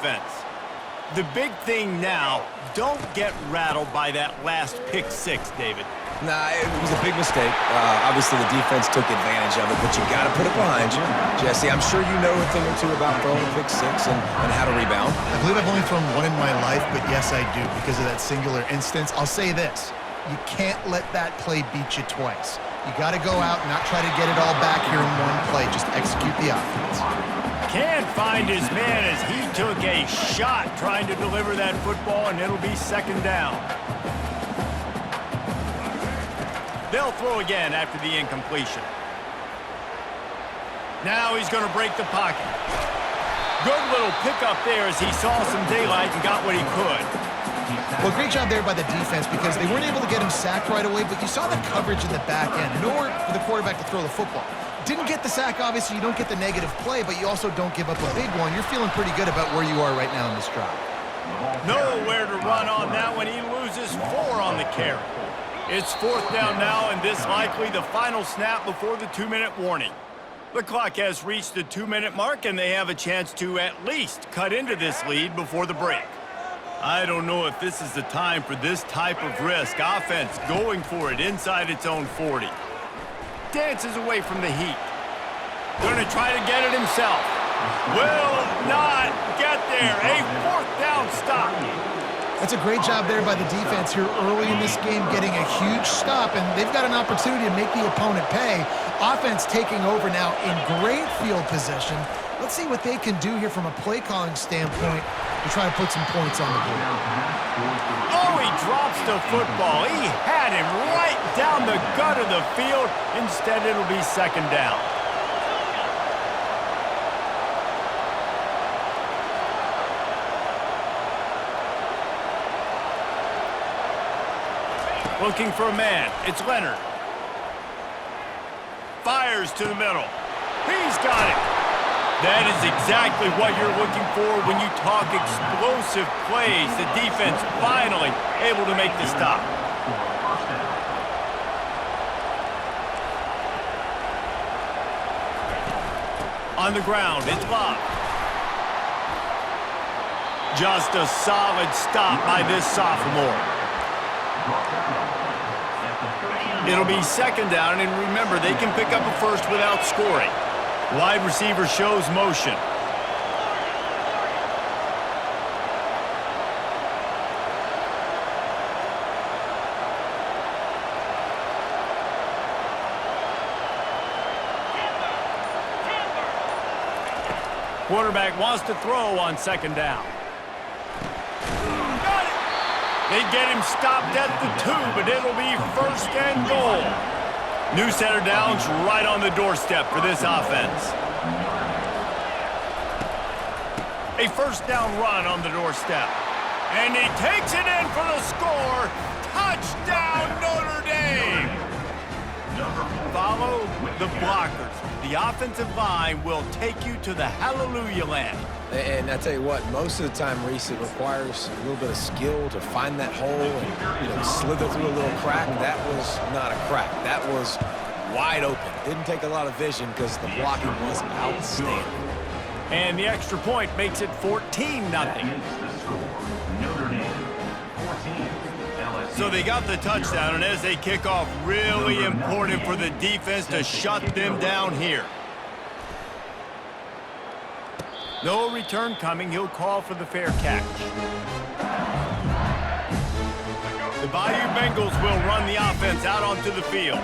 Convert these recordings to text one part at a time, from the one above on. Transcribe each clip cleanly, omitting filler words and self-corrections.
offense. The big thing now, don't get rattled by that last pick six, David. Nah, it was a big mistake. Obviously, the defense took advantage of it, but you got to put it behind you. Jesse, I'm sure you know a thing or two about throwing a pick six and how to rebound. I believe I've only thrown one in my life, but yes, I do because of that singular instance. I'll say this. You can't let that play beat you twice. You got to go out and not try to get it all back here in one play. Just execute the offense. Can't find his man as he took a shot trying to deliver that football, and it'll be second down. They'll throw again after the incompletion. Now he's going to break the pocket. Good little pickup there as he saw some daylight and got what he could. Well, great job there by the defense because they weren't able to get him sacked right away, but you saw the coverage in the back end. Nowhere for the quarterback to throw the football. Didn't get the sack, obviously. You don't get the negative play, but you also don't give up a big one. You're feeling pretty good about where you are right now in this drive. Nowhere to run on that one. He loses 4 on the carry. It's fourth down now, and this likely the final snap before the 2-minute warning. The clock has reached the 2-minute mark, and they have a chance to at least cut into this lead before the break. I don't know if this is the time for this type of risk. Offense going for it inside its own 40. Dances away from the heat. Going to try to get it himself. Will not get there. A fourth down stop. That's a great job there by the defense here early in this game, getting a huge stop, and they've got an opportunity to make the opponent pay. Offense taking over now in great field position. Let's see what they can do here from a play-calling standpoint to try to put some points on the board. Oh, he drops the football. He had him right down the gut of the field. Instead, it'll be second down. Looking for a man. It's Leonard. Fires to the middle. He's got it. That is exactly what you're looking for when you talk explosive plays. The defense finally able to make the stop. On the ground, it's Love. Just a solid stop by this sophomore. It'll be second down, and remember, they can pick up a first without scoring. Wide receiver shows motion. Quarterback wants to throw on second down. They get him stopped at the 2, but it'll be first and goal. New set of downs right on the doorstep for this offense. A first down run on the doorstep. And he takes it in for the score. Touchdown, Notre Dame! Follow the blockers. The offensive line will take you to the hallelujah land. And I tell you what, most of the time, Reese, it requires a little bit of skill to find that hole and, slither through a little crack. That was not a crack. That was wide open. Didn't take a lot of vision because the blocking was outstanding. And the extra point makes it 14-0. So they got the touchdown, and as they kick off, really important for the defense to shut them down here. No return coming. He'll call for the fair catch. The Bayou Bengals will run the offense out onto the field.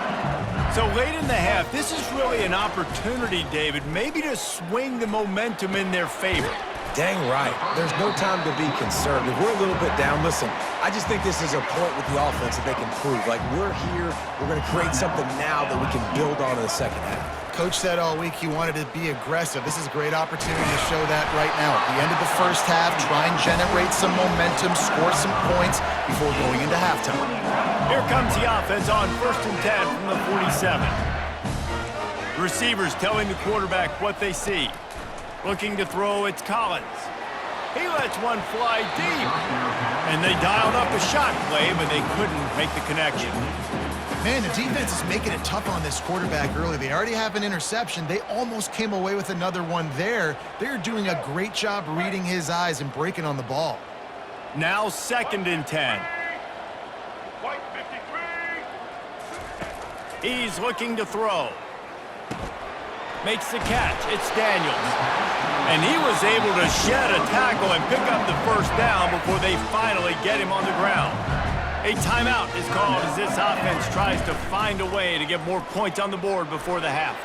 So late in the half, this is really an opportunity, David, maybe to swing the momentum in their favor. Dang right. There's no time to be conservative. We're a little bit down. Listen, I just think this is a point with the offense that they can prove. Like, we're here. We're going to create something now that we can build on in the second half. Coach said all week he wanted to be aggressive. This is a great opportunity to show that right now. At the end of the first half, try and generate some momentum, score some points before going into halftime. Here comes the offense on 1st and 10 from the 47. The receivers telling the quarterback what they see. Looking to throw, it's Collins. He lets one fly deep. And they dialed up a shot play, but they couldn't make the connection. Man, the defense is making it tough on this quarterback early. They already have an interception. They almost came away with another one there. They're doing a great job reading his eyes and breaking on the ball. Now 2nd and 10. He's looking to throw. Makes the catch. It's Daniels. And he was able to shed a tackle and pick up the first down before they finally get him on the ground. A timeout is called as this offense tries to find a way to get more points on the board before the half.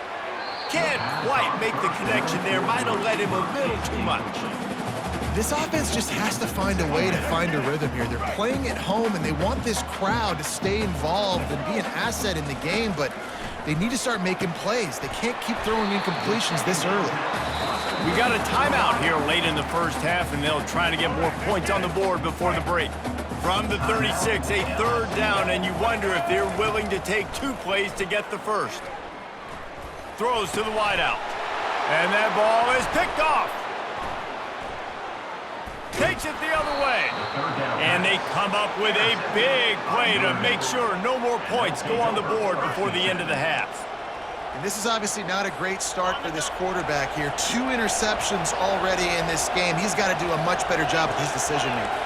Can't quite make the connection there. Might have led him a little too much. This offense just has to find a way to find a rhythm here. They're playing at home, and they want this crowd to stay involved and be an asset in the game, but they need to start making plays. They can't keep throwing incompletions this early. We got a timeout here late in the first half, and they'll try to get more points on the board before the break. From the 36, a 3rd down, and you wonder if they're willing to take 2 plays to get the first. Throws to the wideout. And that ball is picked off. Takes it the other way. And they come up with a big play to make sure no more points go on the board before the end of the half. And this is obviously not a great start for this quarterback here. 2 interceptions already in this game. He's got to do a much better job with his decision-making.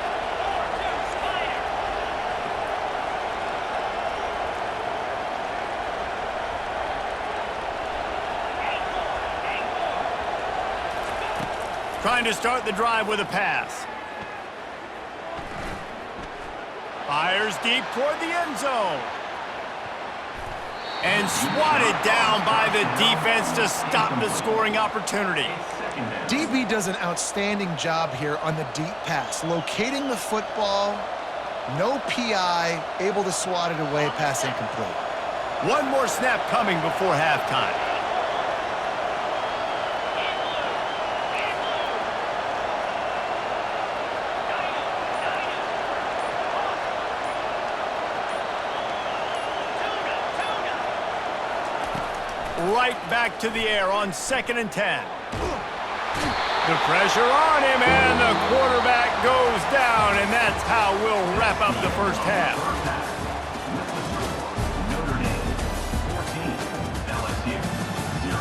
Trying to start the drive with a pass. Fires deep toward the end zone. And swatted down by the defense to stop the scoring opportunity. DB does an outstanding job here on the deep pass. Locating the football, no PI, able to swat it away, pass incomplete. One more snap coming before halftime. Right back to the air on 2nd and 10. The pressure on him, and the quarterback goes down, and that's how we'll wrap up the first half. Notre Dame 14, LSU 0.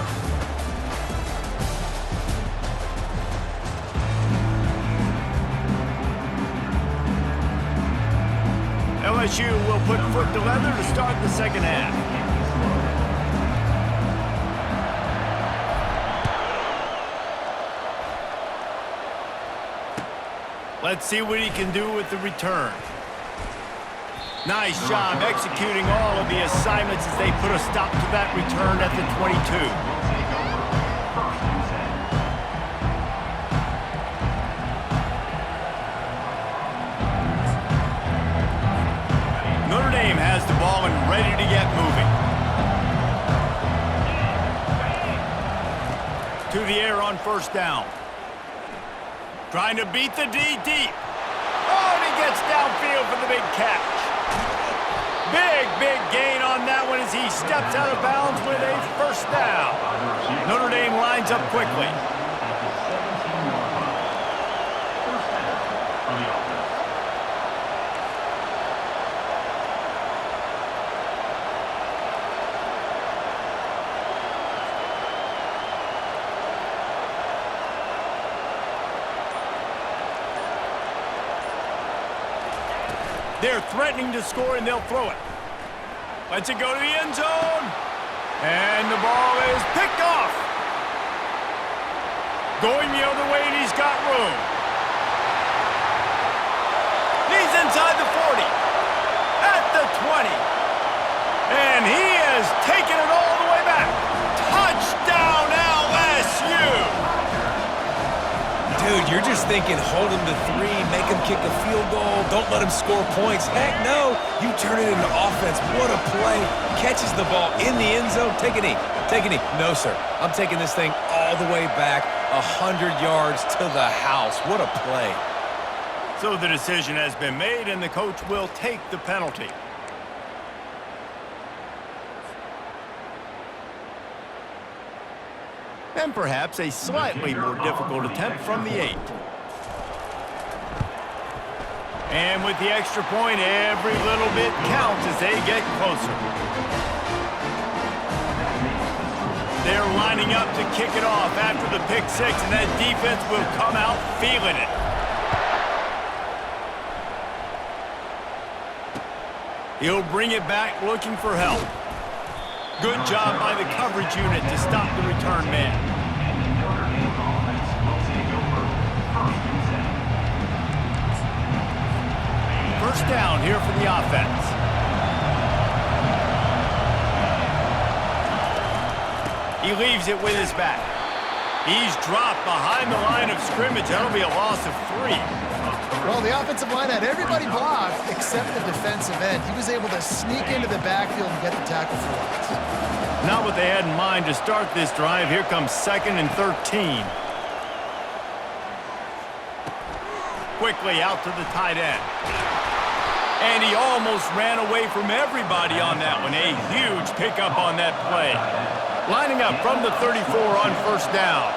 LSU will put foot to leather to start the second half. Let's see what he can do with the return. Nice job executing all of the assignments as they put a stop to that return at the 22. Notre Dame has the ball and ready to get moving. To the air on 1st down. Trying to beat the D deep. Oh, and he gets downfield for the big catch. Big gain on that one as he steps out of bounds with a 1st down. Notre Dame lines up quickly. They're threatening to score, and they'll throw it. Lets it go to the end zone. And the ball is picked off. Going the other way, and he's got room. He's inside the 40. At the 20. And he has taken it all the way back. Touchdown, LSU. Dude, you're just thinking hold him to 3, make him kick a field goal, don't let him score points. Heck no, you turn it into offense. What a play. Catches the ball in the end zone. Take a knee. Take a knee. No, sir. I'm taking this thing all the way back 100 yards to the house. What a play. So the decision has been made, and the coach will take the penalty. And perhaps a slightly more difficult attempt from the 8. And with the extra point, every little bit counts as they get closer. They're lining up to kick it off after the pick six, and that defense will come out feeling it. He'll bring it back looking for help. Good job by the coverage unit to stop the return man. First down here for the offense. He leaves it with his back. He's dropped behind the line of scrimmage. That'll be a loss of 3. Well, the offensive line had everybody blocked except the defensive end. He was able to sneak into the backfield and get the tackle for loss. Not what they had in mind to start this drive. Here comes 2nd and 13. Quickly out to the tight end. And he almost ran away from everybody on that one. A huge pickup on that play. Lining up from the 34 on first down.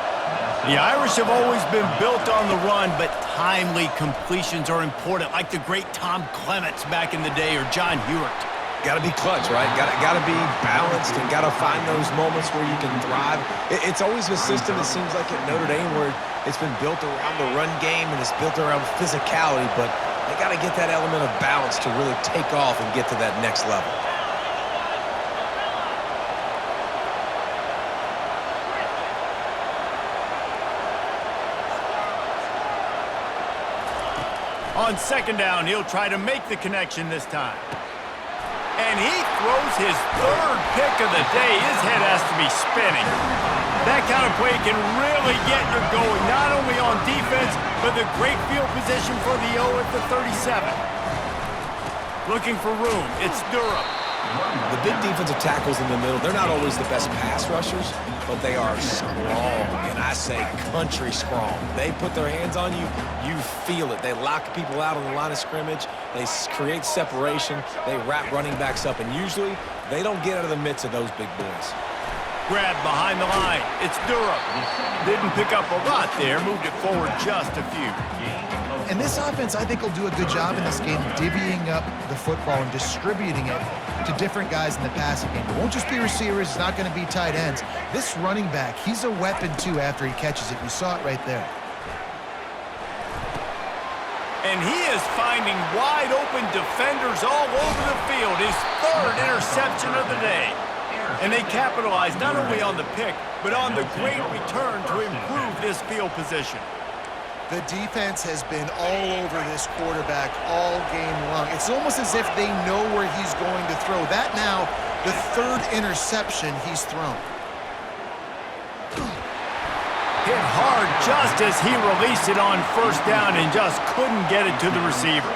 The Irish have always been built on the run, but timely completions are important, like the great Tom Clements back in the day or John Hewitt. Got to be clutch, right? Got to be balanced and got to find those moments where you can thrive. It's always a system, it seems like, at Notre Dame where it's been built around the run game and it's built around physicality, but they got to get that element of balance to really take off and get to that next level. On second down, he'll try to make the connection this time. And he throws his 3rd pick of the day. His head has to be spinning. That kind of play can really get you going, not only on defense, but the great field position for the O at the 37. Looking for room. It's Durham. The big defensive tackles in the middle, they're not always the best pass rushers, but they are strong, and I say country strong. They put their hands on you, you feel it. They lock people out on the line of scrimmage. They create separation. They wrap running backs up, and usually they don't get out of the midst of those big boys. Grab behind the line. It's Durham. Didn't pick up a lot there. Moved it forward just a few. And this offense, I think, will do a good job in this game divvying up the football and distributing it to different guys in the passing game. It won't just be receivers. It's not going to be tight ends. This running back, he's a weapon, too, after he catches it. You saw it right there. And he is finding wide-open defenders all over the field. His 3rd interception of the day. And they capitalized not only on the pick, but on the great return to improve this field position. The defense has been all over this quarterback all game long. It's almost as if they know where he's going to throw. That now, the 3rd interception he's thrown. Hit hard just as he released it on first down and just couldn't get it to the receiver.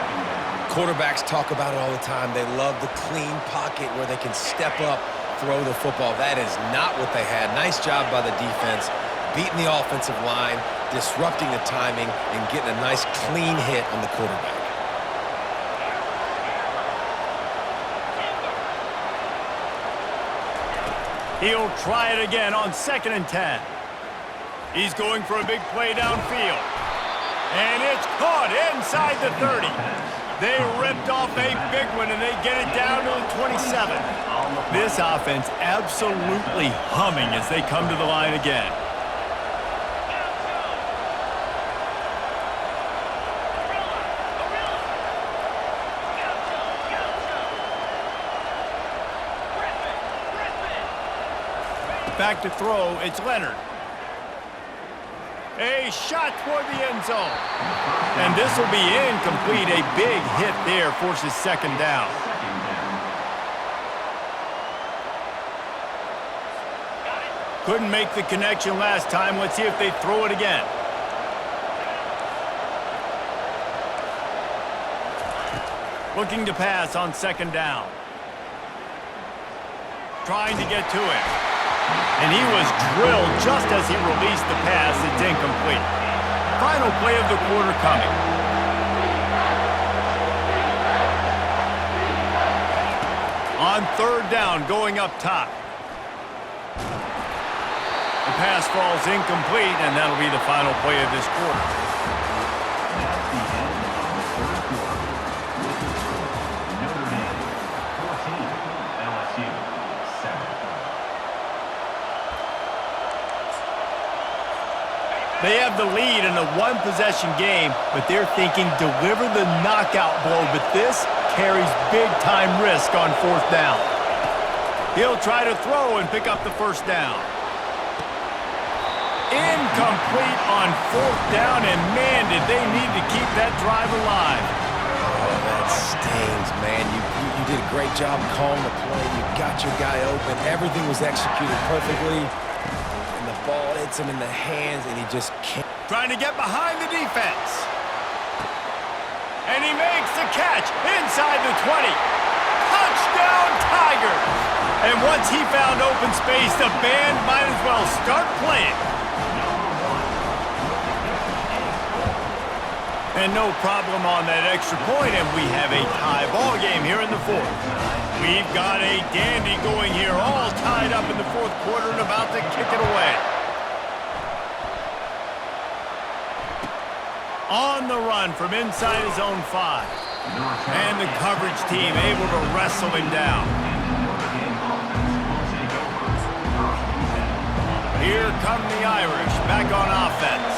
Quarterbacks talk about it all the time. They love the clean pocket where they can step up, throw the football. That is not what they had. Nice job by the defense, beating the offensive line, disrupting the timing, and getting a nice clean hit on the quarterback. He'll try it again on 2nd and 10. He's going for a big play downfield. And it's caught inside the 30. They ripped off a big one, and they get it down to the 27. This offense absolutely humming as they come to the line again. Back to throw, it's Leonard. A shot toward the end zone. And this will be incomplete. A big hit there forces 2nd down. Couldn't make the connection last time. Let's see if they throw it again. Looking to pass on 2nd down. Trying to get to it. And he was drilled just as he released the pass. It's incomplete. Final play of the quarter coming. On 3rd down, going up top. The pass falls incomplete, and that'll be the final play of this quarter. have the lead in a one-possession game, but they're thinking deliver the knockout blow, but this carries big-time risk on fourth down. He'll try to throw and pick up the first down. Incomplete on fourth down, and man, did they need to keep that drive alive. Oh, that stings, man. You did a great job calling the play. You got your guy open. Everything was executed perfectly. And the ball hits him in the hands, and he just can't. Trying to get behind the defense. And he makes the catch inside the 20. Touchdown, Tigers! And once he found open space, the band might as well start playing. And no problem on that extra point, and we have a tie ball game here in the fourth. We've got a dandy going here, all tied up in the fourth quarter and about to kick it away. On the run from inside his own 5. And the coverage team able to wrestle him down. Here come the Irish back on offense.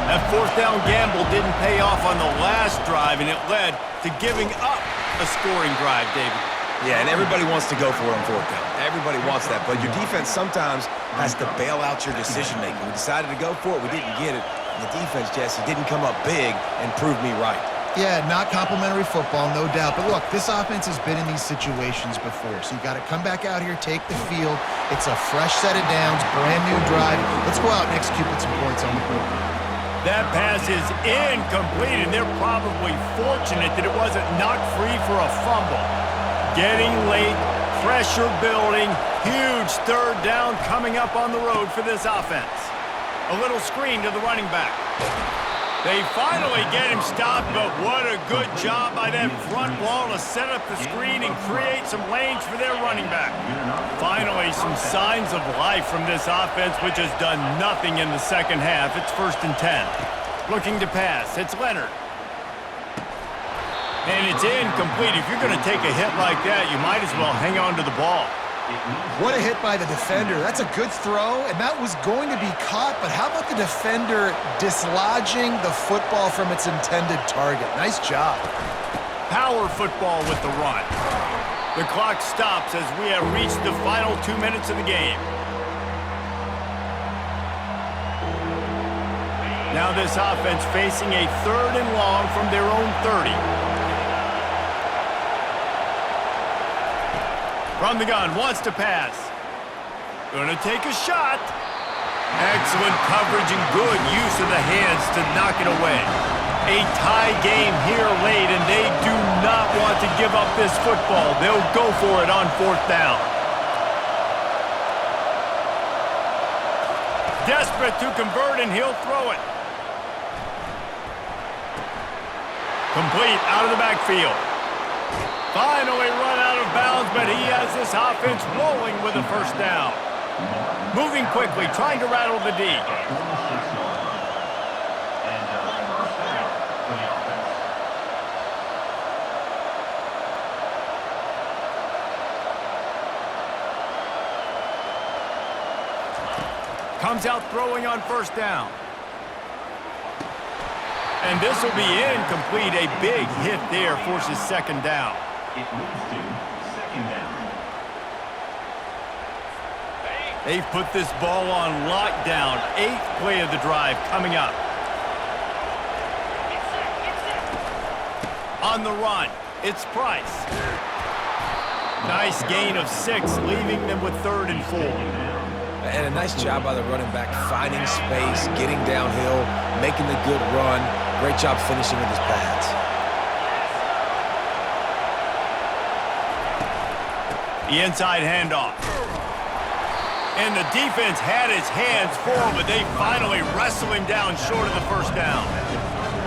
That fourth down gamble didn't pay off on the last drive, and it led to giving up a scoring drive, David. Yeah, and everybody wants to go for it on fourth down. Everybody wants that, but your defense sometimes has to bail out your decision-making. We decided to go for it. We didn't get it. And the defense, Jesse, didn't come up big and prove me right. Yeah, not complimentary football, no doubt. But look, this offense has been in these situations before, so you got to come back out here, take the field. It's a fresh set of downs, brand new drive. Let's go out and execute with some points on the board. That pass is incomplete, and they're probably fortunate that it wasn't knocked free for a fumble. Getting late, pressure building, huge third down coming up on the road for this offense. A little screen to the running back. They finally get him stopped, but what a good job by that front wall to set up the screen and create some lanes for their running back. Finally, some signs of life from this offense, which has done nothing in the second half. It's 1st and 10. Looking to pass. It's Leonard. And it's incomplete. If you're going to take a hit like that, you might as well hang on to the ball. What a hit by the defender. That's a good throw, and that was going to be caught, but how about the defender dislodging the football from its intended target? Nice job. Power football with the run. The clock stops as we have reached the final 2 minutes of the game. Now this offense facing a 3rd and long from their own 30. From the gun, wants to pass. Gonna take a shot. Excellent coverage and good use of the hands to knock it away. A tie game here late, and they do not want to give up this football. They'll go for it on 4th down. Desperate to convert, and he'll throw it. Complete out of the backfield. Finally run out of bounds, but he has this offense rolling with a first down. Moving quickly, trying to rattle the D. Comes out throwing on 1st down. And this will be incomplete. A big hit there forces 2nd down. It moves to 2nd down. They've put this ball on lockdown. 8th play of the drive coming up. On the run, it's Price. Nice gain of 6, leaving them with 3rd and 4. And a nice job by the running back, finding space, getting downhill, making the good run. Great job finishing with his pads. The inside handoff. And the defense had his hands full, but they finally wrestle him down short of the first down.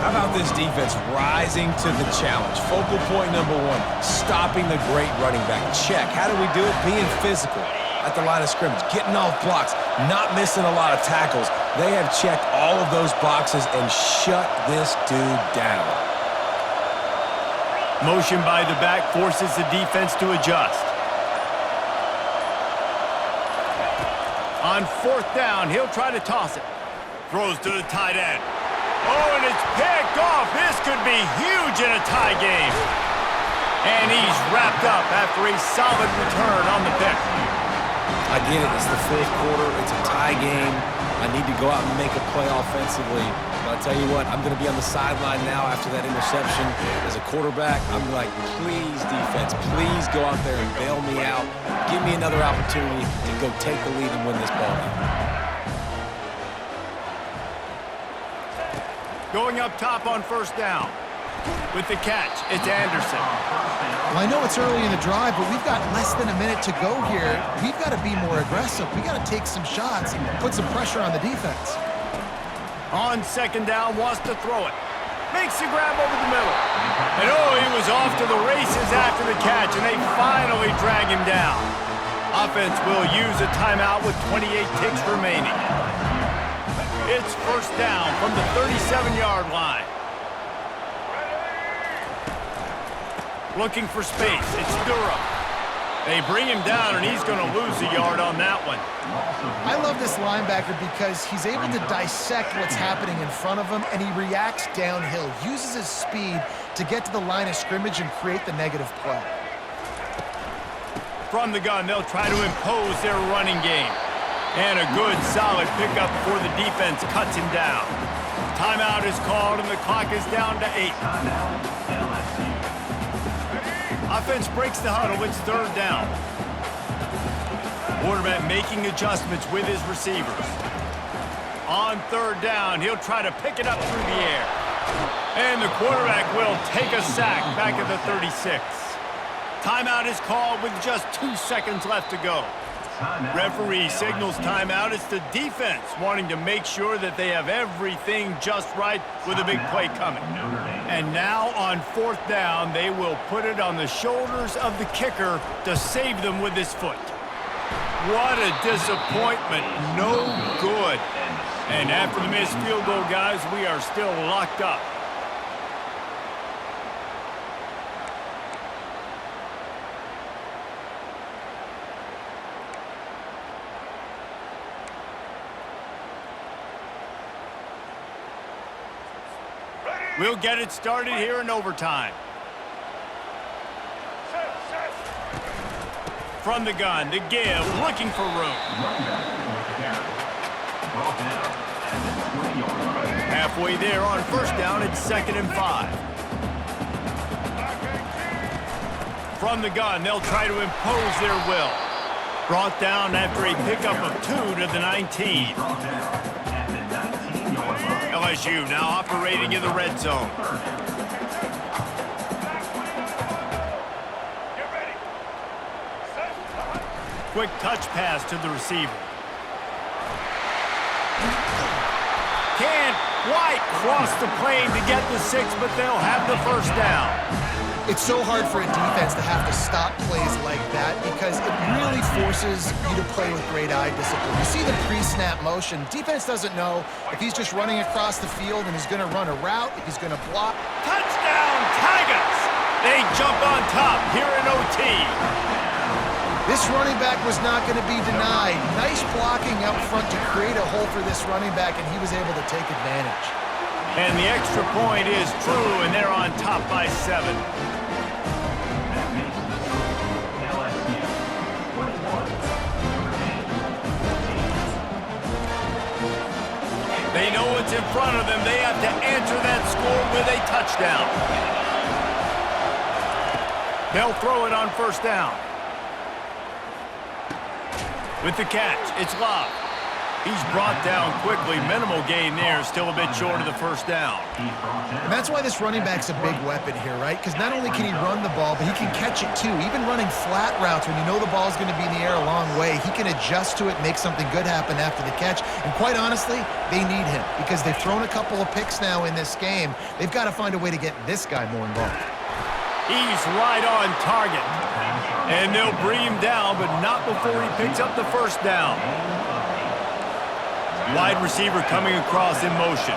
How about this defense rising to the challenge? Focal point number 1, stopping the great running back. Check. How do we do it? Being physical at the line of scrimmage, getting off blocks, not missing a lot of tackles. They have checked all of those boxes and shut this dude down. Motion by the back forces the defense to adjust. On 4th down, he'll try to toss it. Throws to the tight end. Oh, and it's picked off. This could be huge in a tie game. And he's wrapped up after a solid return on the pick. I get it. It's the fourth quarter. It's a tie game. I need to go out and make a play offensively. But I'll tell you what, I'm going to be on the sideline now after that interception. As a quarterback, I'm like, please, defense, please go out there and bail me out. Give me another opportunity to go take the lead and win this ball game. Going up top on first down. With the catch, it's Anderson. Well, I know it's early in the drive, but we've got less than a minute to go here. We've got to be more aggressive. We've got to take some shots and put some pressure on the defense. On second down, wants to throw it. Makes the grab over the middle. And oh, he was off to the races after the catch, and they finally drag him down. Offense will use a timeout with 28 ticks remaining. It's first down from the 37-yard line. Looking for space. It's Durham. They bring him down, and he's going to lose a yard on that one. I love this linebacker because he's able to dissect what's happening in front of him, and he reacts downhill, uses his speed to get to the line of scrimmage and create the negative play. From the gun, they'll try to impose their running game. And a good, solid pickup before the defense cuts him down. Timeout is called, and the clock is down to 8. Offense breaks the huddle. It's third down. Quarterback making adjustments with his receivers. On third down, he'll try to pick it up through the air. And the quarterback will take a sack back at the 36. Timeout is called with just 2 seconds left to go. Referee signals timeout. It's the defense wanting to make sure that they have everything just right with a big play coming. And now on fourth down, they will put it on the shoulders of the kicker to save them with his foot. What a disappointment. No good. And after the missed field goal, guys, we are still locked up. We'll get it started here in overtime. From the gun, to give, looking for room. Halfway there on first down, it's 2nd and 5. From the gun, they'll try to impose their will. Brought down after a pickup of 2 to the 19. LSU now operating in the red zone. Quick touch pass to the receiver. Can't quite cross the plane to get the 6, but they'll have the first down. It's so hard for a defense to have to stop plays like that because it really forces you to play with great eye discipline. You see the pre-snap motion. Defense doesn't know if he's just running across the field and he's going to run a route, if he's going to block. Touchdown, Tigers! They jump on top here in OT. This running back was not going to be denied. Nice blocking up front to create a hole for this running back, and he was able to take advantage. And the extra point is true, and they're on top by 7. They know what's in front of them. They have to answer that score with a touchdown. They'll throw it on first down. With the catch, it's Love. He's brought down quickly. Minimal gain there, still a bit short of the first down. And that's why this running back's a big weapon here, right? Because not only can he run the ball, but he can catch it too. Even running flat routes when you know the ball's going to be in the air a long way, he can adjust to it, make something good happen after the catch. And quite honestly, they need him because they've thrown a couple of picks now in this game. They've got to find a way to get this guy more involved. He's right on target. And they'll bring him down, but not before he picks up the first down. Wide receiver coming across in motion.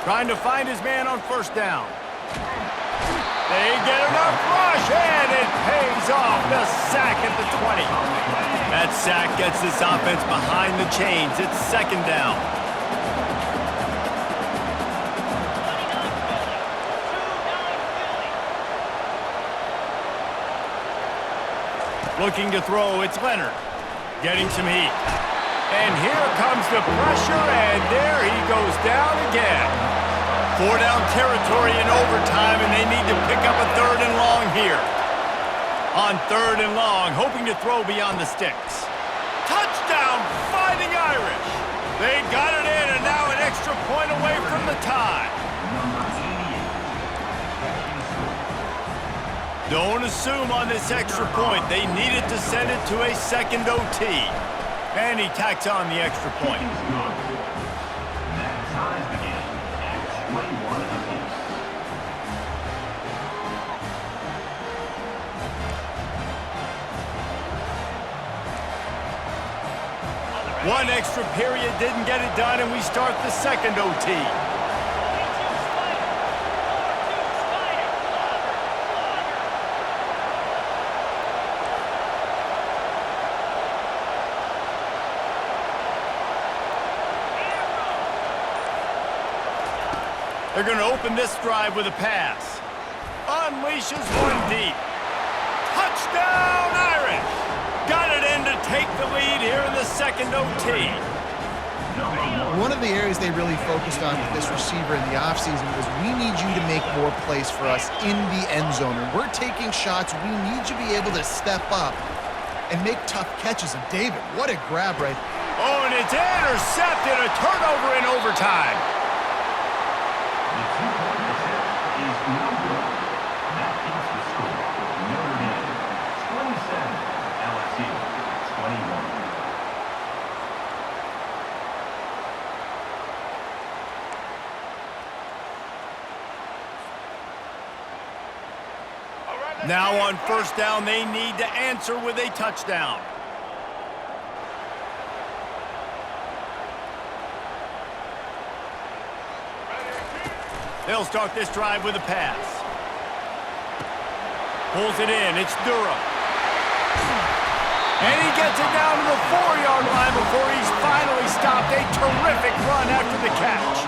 Trying to find his man on first down. They get enough rush, and it pays off. The sack at the 20. That sack gets this offense behind the chains. It's second down. Looking to throw, it's Leonard. Getting some heat. And here comes the pressure, and there he goes down again. 4-down territory in overtime, and they need to pick up a 3rd and long here. On 3rd and long, hoping to throw beyond the sticks. Touchdown, Fighting Irish. They got it in, and now an extra point away from the tie. Don't assume on this extra point. They needed to send it to a second OT. And he tacks on the extra point. One extra period didn't get it done, and we start the second OT. They're going to open this drive with a pass. Unleashes one deep. Touchdown, Irish! Got it in to take the lead here in the second OT. One of the areas they really focused on with this receiver in the offseason was we need you to make more plays for us in the end zone. And we're taking shots. We need you to be able to step up and make tough catches. And David, what a grab right. Oh, and it's intercepted. A turnover in overtime. Now on first down, they need to answer with a touchdown. They'll start this drive with a pass. Pulls it in. It's Durham. And he gets it down to the 4-yard line before he's finally stopped. A terrific run after the catch.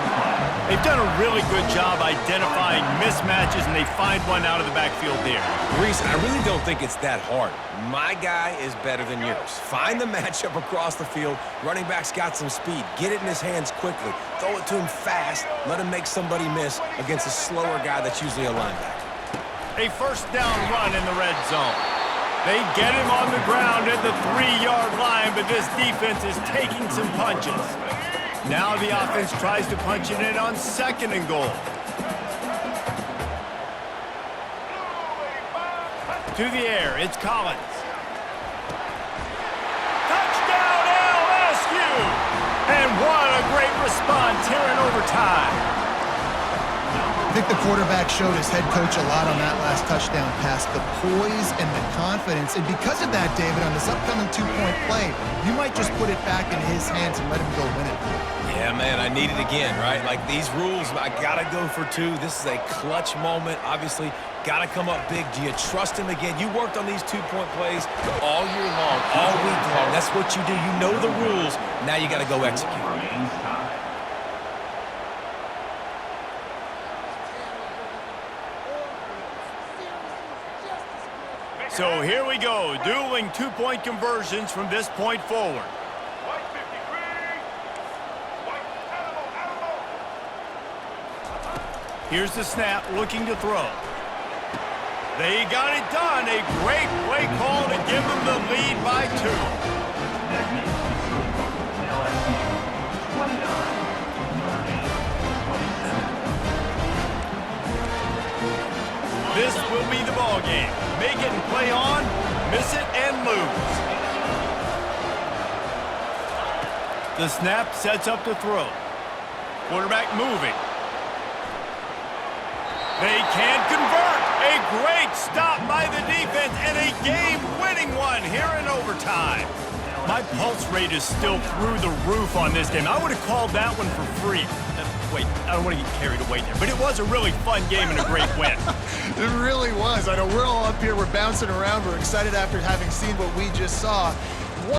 They've done a really good job identifying mismatches, and they find one out of the backfield there. Reese, I really don't think it's that hard. My guy is better than yours. Find the matchup across the field. Running back's got some speed. Get it in his hands quickly. Throw it to him fast. Let him make somebody miss against a slower guy that's usually a linebacker. A first down run in the red zone. They get him on the ground at the 3-yard line, but this defense is taking some punches. Now the offense tries to punch it in on 2nd and goal. To the air, it's Collins. Touchdown LSU! And what a great response here in overtime. I think the quarterback showed his head coach a lot on that last touchdown pass, the poise and the confidence. And because of that, David, on this upcoming 2-point play, you might just put it back in his hands and let him go win it. Yeah, man, I need it again, right? Like these rules, I got to go for 2. This is a clutch moment. Obviously, got to come up big. Do you trust him again? You worked on these 2-point plays all year long, all week long. That's what you do. You know the rules. Now you got to go execute. So here we go, dueling 2-point conversions from this point forward. Here's the snap, looking to throw. They got it done. A great play call to give them the lead by 2. This will be the ball game. Make it and play on, miss it and lose. The snap sets up the throw. Quarterback moving. They can't convert. A great stop by the defense and a game-winning one here in overtime. My pulse rate is still through the roof on this game. I would have called that one for free. wait, I don't want to get carried away there, but it was a really fun game and a great win. It really was. I know we're all up here, we're bouncing around, we're excited after having seen what we just saw.